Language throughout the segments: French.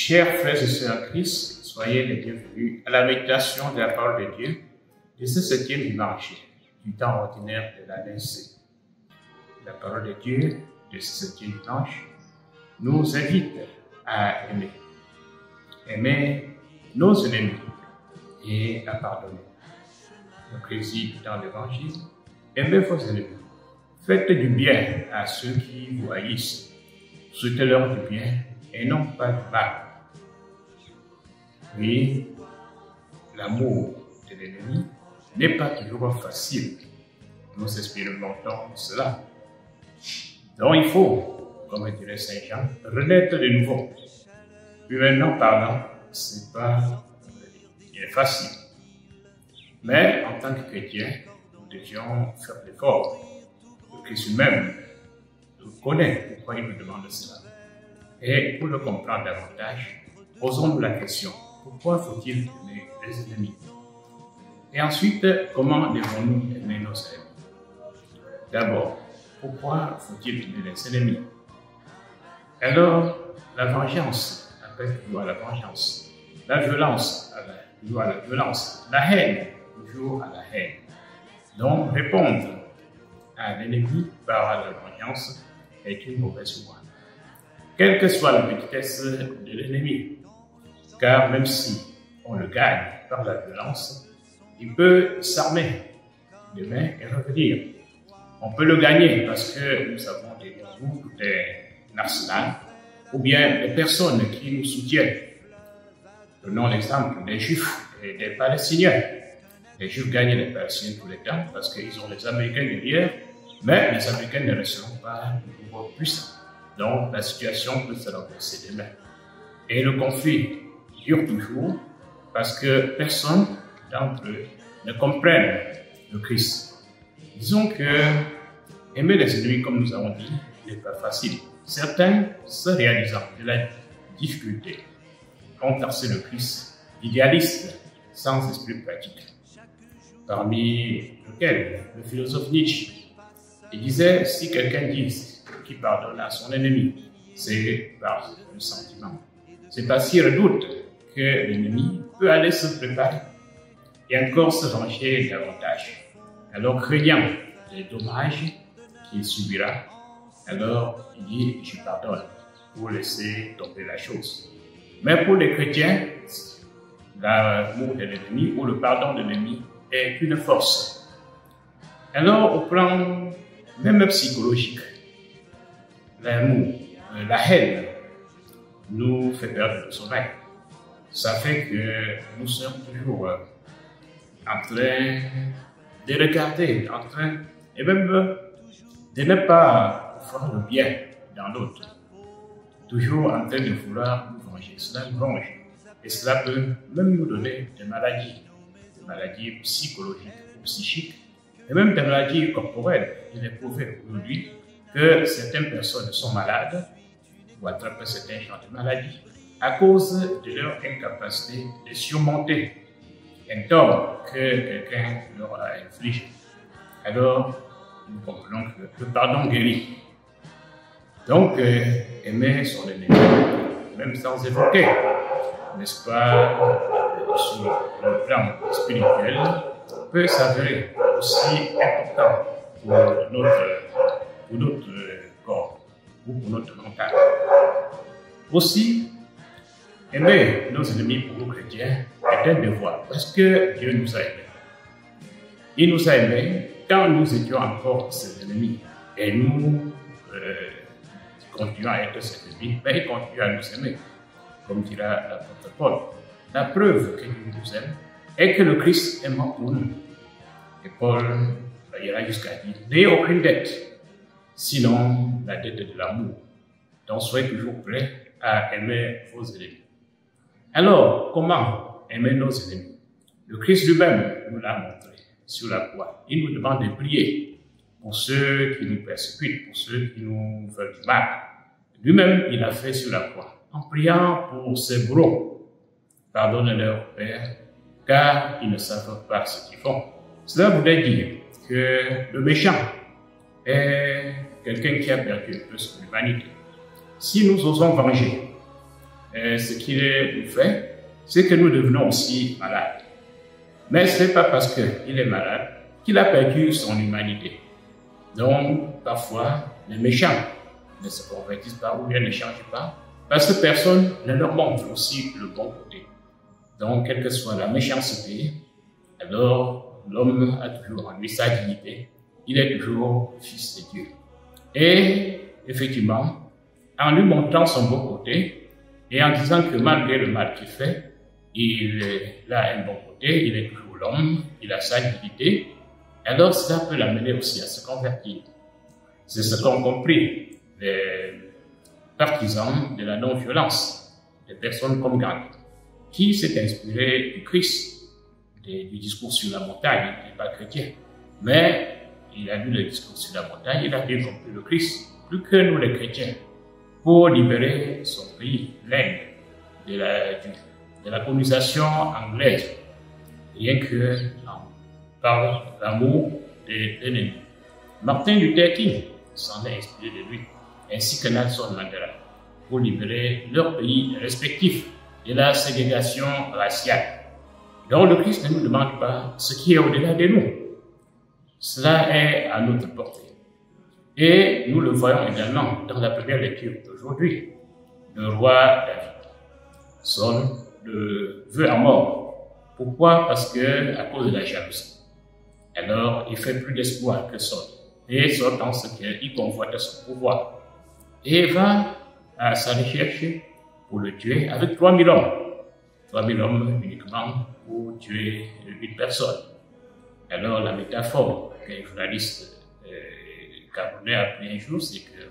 Chers frères et sœurs en Christ, soyez les bienvenus à la méditation de la parole de Dieu de ce 7e dimanche du temps ordinaire de l'année C. La parole de Dieu de ce 7e dimanche nous invite à aimer. Aimer nos ennemis et à pardonner. Donc, ici, dans l'Évangile, aimez vos ennemis. Faites du bien à ceux qui vous haïssent. Souhaitez-leur du bien et non pas du mal. Oui, l'amour de l'ennemi n'est pas toujours facile. Nous expérimentons cela. Donc il faut, comme dirait Saint Jean, renaître de nouveau. Humainement parlant, c'est pas facile. Mais en tant que chrétien, nous devions faire l'effort. Le Christ lui-même nous connaît pourquoi il nous demande cela. Et pour le comprendre davantage, posons-nous la question, pourquoi faut-il aimer les ennemis? Et ensuite, comment devons-nous aimer nos ennemis? D'abord, pourquoi faut-il aimer les ennemis? Alors, la vengeance appelle toujours à la vengeance. La violence toujours à la violence. La haine toujours à la haine. Donc, répondre à l'ennemi par la vengeance est une mauvaise voie. Quelle que soit la petitesse de l'ennemi, car même si on le gagne par la violence, il peut s'armer demain et revenir. On peut le gagner parce que nous avons devant nous tout un arsenal, ou bien des personnes qui nous soutiennent. Prenons l'exemple des Juifs et des Palestiniens. Les Juifs gagnent les Palestiniens tous les temps parce qu'ils ont les Américains derrière, mais les Américains ne resteront pas toujours puissants. Donc la situation peut se renverser demain. Et le conflit dure toujours parce que personne d'entre eux ne comprenne le Christ. Disons que aimer les ennemis, comme nous avons dit, n'est pas facile. Certains, se réalisant de la difficulté, ont taxé le Christ d'idéaliste, sans esprit pratique. Parmi lesquels le philosophe Nietzsche, il disait, si quelqu'un dit qu'il pardonne à son ennemi, c'est par le sentiment. C'est parce qu'il redoute que l'ennemi peut aller se préparer et encore se venger davantage. Alors, craignant les dommages qu'il subira, alors il dit, je pardonne, pour laisser tomber la chose. Mais pour les chrétiens, l'amour de l'ennemi ou le pardon de l'ennemi est une force. Alors, au plan même psychologique, l'amour, la haine nous fait perdre le sommeil. Ça fait que nous sommes toujours en train de regarder, en train, et même de ne pas faire le bien dans l'autre. Toujours en train de vouloir nous venger. Cela nous venge. Et cela peut même nous donner des maladies psychologiques ou psychiques, et même des maladies corporelles. Il est prouvé aujourd'hui que certaines personnes sont malades ou attrapent certains genres de maladies à cause de leur incapacité de surmonter un tort que quelqu'un leur a infligé. Alors, nous comprenons que le pardon guérit. Donc, aimer son ennemi, même sans évoquer, n'est-ce pas, sur le plan spirituel, peut s'avérer aussi important pour notre corps ou pour notre mental. Aussi, aimer nos ennemis pour nous chrétiens est un devoir parce que Dieu nous a aimés. Il nous a aimés quand nous étions encore ses ennemis et nous continuons à être ses ennemis, mais il continue à nous aimer, comme dira l'apôtre Paul. La preuve que Dieu nous aime est que le Christ est mort pour nous. Et Paul ira jusqu'à dire, n'ayez aucune dette, sinon la dette de l'amour. Donc soyez toujours prêts à aimer vos ennemis. Alors, comment aimer nos ennemis? Le Christ lui-même nous l'a montré sur la croix. Il nous demande de prier pour ceux qui nous persécutent, pour ceux qui nous veulent du mal. Lui-même, il l'a fait sur la croix, en priant pour ses bourreaux. Pardonne-leur, Père, car ils ne savent pas ce qu'ils font. Cela voudrait dire que le méchant est quelqu'un qui a perdu un peu son humanité. Si nous osons venger ce qu'il nous fait, c'est que nous devenons aussi malades. Mais ce n'est pas parce qu'il est malade qu'il a perdu son humanité. Donc, parfois, les méchants ne se convertissent pas ou bien ne changent pas, parce que personne ne leur montre aussi le bon côté. Donc, quelle que soit la méchanceté, alors l'homme a toujours en lui sa dignité, il est toujours fils de Dieu. Et effectivement, en lui montrant son bon côté, et en disant que malgré le mal qu'il fait, il a un bon côté, il est toujours l'homme, il a sa dignité, alors cela peut l'amener aussi à se convertir. C'est ce qu'ont compris les partisans de la non-violence, des personnes comme Gandhi, qui s'est inspiré du Christ, du discours sur la montagne. Il n'est pas chrétien, mais il a lu le discours sur la montagne, il a bien compris le Christ, plus que nous les chrétiens, pour libérer son pays, l'Inde, de la colonisation anglaise, rien que par l'amour de l'ennemi. Martin Luther King s'en est inspiré de lui, ainsi que Nelson Mandela, pour libérer leur pays respectif de la ségrégation raciale. Donc le Christ ne nous demande pas ce qui est au-delà de nous. Cela est à notre portée. Et nous le voyons également dans la première lecture d'aujourd'hui. Le roi David. Saul le veut à mort. Pourquoi? Parce que à cause de la jalousie. Alors, il fait plus d'espoir que Saul. Et Saul pense qu'il convoite son pouvoir. Et va à sa recherche pour le tuer avec 3000 hommes. 3000 hommes uniquement pour tuer 8 personnes. Alors, la métaphore qu'un journaliste camerounais a pris un jour, c'est que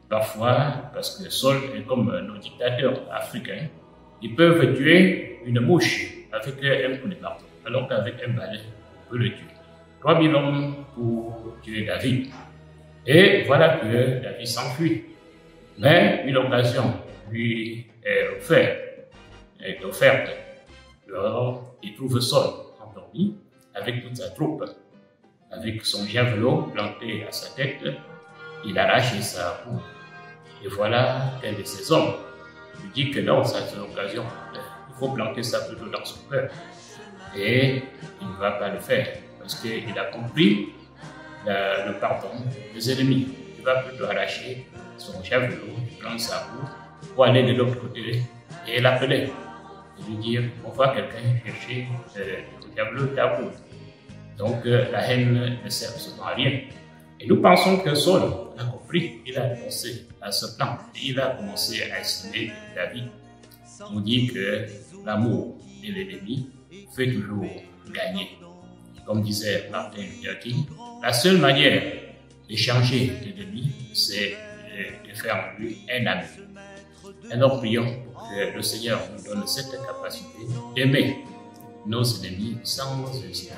parfois, parce que Saul est comme nos dictateurs africains, ils peuvent tuer une mouche avec un coup de marteau, alors qu'avec un balai, on peut le tuer. 3000 hommes pour tuer David. Et voilà que David s'enfuit. Mais une occasion lui est offerte. Alors, il trouve Saul endormi avec toute sa troupe. Avec son javelot planté à sa tête, il arrache sa roue. Et voilà qu'un de ses hommes lui dit que dans cette occasion, il faut planter ça plutôt dans son cœur. Et il ne va pas le faire parce qu'il a compris le pardon des ennemis. Il va plutôt arracher son javelot, prendre sa roue pour aller de l'autre côté et l'appeler. Et lui dire, on voit quelqu'un chercher le javelot de ta roue. Donc la haine ne sert absolument à rien. Et nous pensons que Saul a compris, il a pensé à ce plan, et il a commencé à estimer David. On dit que l'amour et l'ennemi fait toujours gagner. Comme disait Martin Luther King, la seule manière de changer l'ennemi, c'est de faire en lui un ami. Alors prions pour que le Seigneur nous donne cette capacité d'aimer nos ennemis sans hésiter.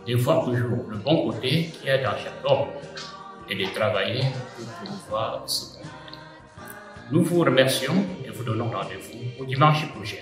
De voir toujours le bon côté qu'il y a dans chaque homme et de travailler pour promouvoir ce bon côté. Nous vous remercions et vous donnons rendez-vous au dimanche prochain.